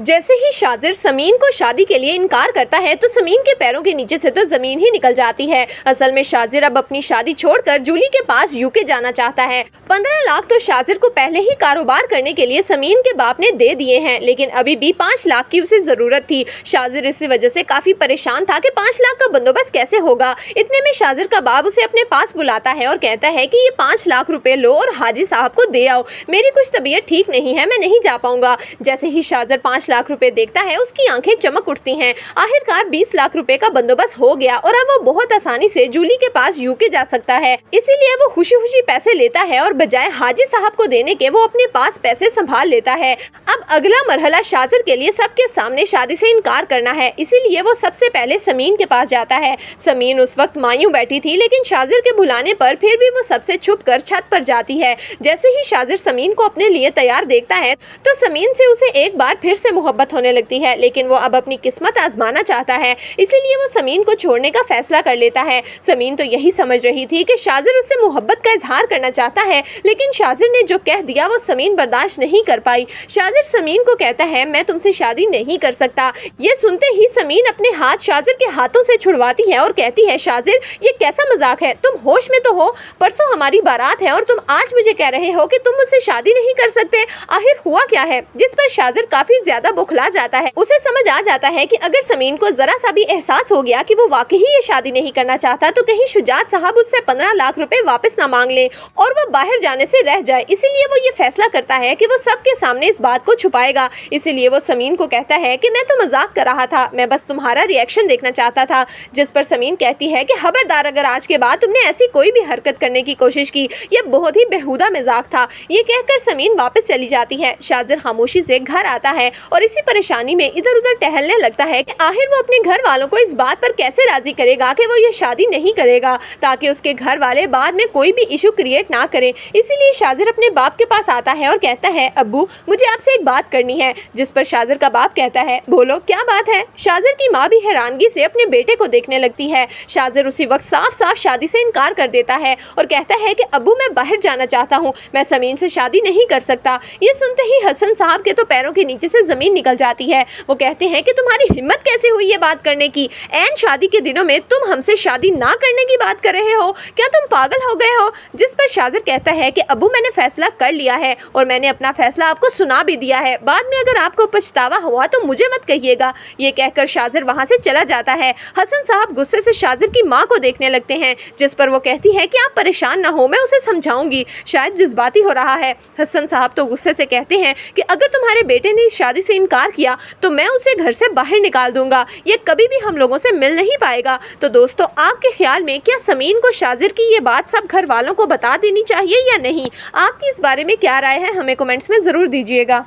जैसे ही शाजिर समीन को शादी के लिए इनकार करता है तो समीन के पैरों के नीचे से तो जमीन ही निकल जाती है। असल में शाजिर अब अपनी शादी छोड़कर जूली के पास यूके जाना चाहता है। 15 लाख तो शाजिर को पहले ही कारोबार करने के लिए समीन के बाप ने दे दिए हैं, लेकिन अभी भी 5 लाख की उसे जरूरत थी। शाजिर इसी वजह से काफी परेशान था कि 5 लाख का बंदोबस्त कैसे होगा। इतने में शाजिर का बाप उसे अपने पास बुलाता है और कहता है कि ये 5 लाख रुपए लो और हाजी साहब को दे आओ, मेरी कुछ तबीयत ठीक नहीं है, मैं नहीं जा पाऊंगा। जैसे ही शाजिर 5 लाख रुपए देखता है उसकी आंखें चमक उठती हैं। आखिरकार 20 लाख रुपए का बंदोबस्त हो गया और अब वो बहुत आसानी से जूली के पास यूके जा सकता है। इसीलिए वो खुशी खुशी पैसे लेता है और बजाय हाजी साहब को देने के वो अपने पास पैसे संभाल लेता है। अब अगला मरहला शाजिर के लिए सबके सामने शादी से इनकार करना है, इसीलिए वो सबसे पहले समीन के पास जाता है। समीन उस वक्त मायूं बैठी थी, लेकिन शाजिर के बुलाने पर फिर भी वो सबसे छुप कर छत पर जाती है। जैसे ही शाजिर समीन को अपने लिए तैयार देखता है तो समीन से उसे एक बार फिर से मोहब्बत होने लगती है, लेकिन वो अब अपनी किस्मत आजमाना चाहता है, इसीलिए वो समीन को छोड़ने का फैसला कर लेता है। समीन तो यही समझ रही थी कि शाजिर उससे मोहब्बत का इजहार करना चाहता है, लेकिन शाजिर ने जो कह दिया वो समीन बर्दाश्त नहीं कर पाई। शाजिर समीन को कहता है, मैं तुमसे शादी नहीं कर सकता। ये सुनते ही समीन अपने हाथ शाजिर के हाथों से छुड़वाती है और कहती है, शाजिर ये कैसा मजाक है, तुम होश में तो हो? परसों हमारी बारात है और तुम आज मुझे कह रहे हो कि तुम मुझसे शादी नहीं कर सकते। आखिर हुआ क्या है? जिस पर शाजिर काफी ज्यादा बुखला जाता है। उसे समझ आ जाता है कि अगर समीन को जरा सा भी एहसास हो गया कि वो वाकई ये शादी नहीं करना चाहता तो कहीं शुजात साहब उससे 15 लाख रुपए वापस ना मांग ले और वो बाहर जाने से रह जाए। इसीलिए वो ये फैसला करता है कि वो सबके सामने इस बात को छुपाएगा। इसीलिए वो समीन को कहता है कि मैं तो मजाक कर रहा था, मैं बस तुम्हारा रिएक्शन देखना चाहता था। जिस पर समीन कहती है कि खबरदार, अगर आज के बाद तुमने ऐसी कोई भी हरकत करने की कोशिश की, ये बहुत ही बेहुदा मजाक था। ये कहकर समीन वापस चली जाती है। शाजिर खामोशी से घर आता है और इसी परेशानी में इधर उधर टहलने लगता है कि आखिर वो अपने घर वालों को इस बात पर कैसे राजी करेगा कि वो ये शादी नहीं करेगा, ताकि उसके घर वाले बाद में कोई भी इशू क्रिएट ना करें। इसीलिए शाजिर अपने बाप के पास आता है और कहता है, अब्बू मुझे आपसे एक बात करनी है। जिस पर शाजिर का बाप कहता है, बोलो क्या बात है? शाजिर की माँ भी हैरानगी से अपने बेटे को देखने लगती है। शाजिर उसी वक्त साफ साफ शादी से इनकार कर देता है और कहता है कि अब्बू मैं बाहर जाना चाहता हूँ, मैं समीन से शादी नहीं कर सकता। ये सुनते ही हसन साहब के तो पैरों के नीचे से जमीन निकल जाती है। वो कहते हैं कि तुम्हारी हिम्मत कैसे हुई ये बात करने की? ऐन शादी के दिनों में तुम हमसे शादी ना करने की बात कर रहे हो, क्या तुम पागल हो गए हो? जिस पर शाजिर कहता है कि अब्बू मैंने फैसला कर लिया है और मैंने अपना फैसला आपको सुना भी दिया है, बाद में अगर आपको पछतावा हुआ तो मुझे मत कहिएगा। ये कहकर शाजिर वहां से चला जाता है। हसन साहब गुस्से से शाजिर की माँ को देखने लगते हैं, जिस पर वो कहती है कि आप परेशान ना हो, मैं उसे समझाऊंगी, शायद जज्बाती हो रहा है। हसन साहब तो गुस्से से कहते हैं कि अगर तुम्हारे बेटे ने इस शादी से इनकार किया तो मैं उसे घर से बाहर निकाल दूंगा, ये कभी भी हम लोगों से मिल नहीं पाएगा। तो दोस्तों, आपके ख्याल में क्या समीन को शाजिर की ये बात सब घर वालों को बता देनी चाहिए या नहीं? आपकी इस बारे में क्या राय है, हमें कमेंट्स में जरूर दीजिएगा।